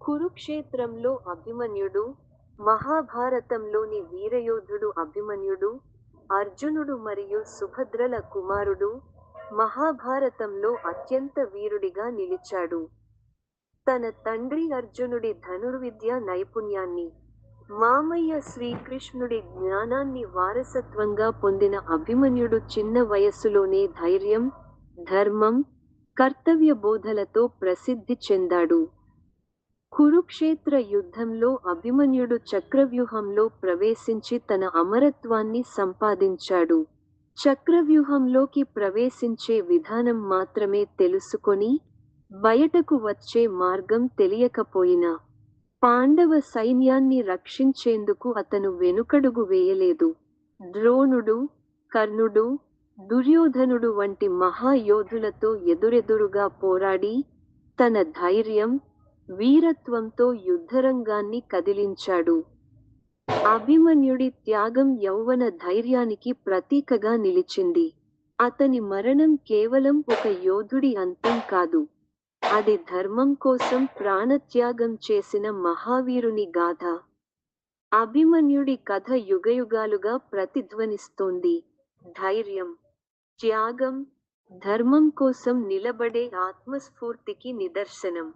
కురుక్షేత్రంలో అభిమన్యుడు, మహాభారతంలోని వీరయోధుడు అభిమన్యుడు, అర్జునుడు మరియు సుభద్రల కుమారుడు, మహాభారతంలో అత్యంత వీరుడిగా నిలిచాడు. తన తండ్రి అర్జునుడి ధనుర్విద్య నైపుణ్యాన్ని, మామయ్య శ్రీకృష్ణుడి జ్ఞానాన్ని వారసత్వంగా పొందిన అభిమన్యుడు చిన్న వయస్సులోనే ధైర్యం, ధర్మం, కర్తవ్య బోధలతో ప్రసిద్ధి చెందాడు. కురుక్షేత్ర యుద్ధంలో అభిమన్యుడు చక్రవ్యూహంలో ప్రవేశించి తన అమరత్వాన్ని సంపాదించాడు. చక్రవ్యూహంలోకి ప్రవేశించే విధానం మాత్రమే తెలుసుకొని, బయటకు వచ్చే మార్గం తెలియకపోయినా, పాండవ సైన్యాన్ని రక్షించేందుకు అతను వెనుకడుగు వేయలేదు. ద్రోణుడు, కర్ణుడు, దుర్యోధనుడు వంటి మహాయోధులతో ఎదురెదురుగా పోరాడి, తన ధైర్యం, వీరత్వంతో యుద్ధరంగాన్ని కదిలించాడు. అభిమన్యుడి త్యాగం యౌవన ధైర్యానికి ప్రతీకగా నిలిచింది. అతని మరణం కేవలం ఒక యోధుడి అంతం కాదు. అది ధర్మం కోసం ప్రాణత్యాగం చేసిన మహావీరుని గాథ. అభిమన్యుడి కథ యుగయుగాలుగా ప్రతిధ్వనిస్తోంది. ధైర్యం, త్యాగం, ధర్మం కోసం నిలబడే ఆత్మస్ఫూర్తికి నిదర్శనం.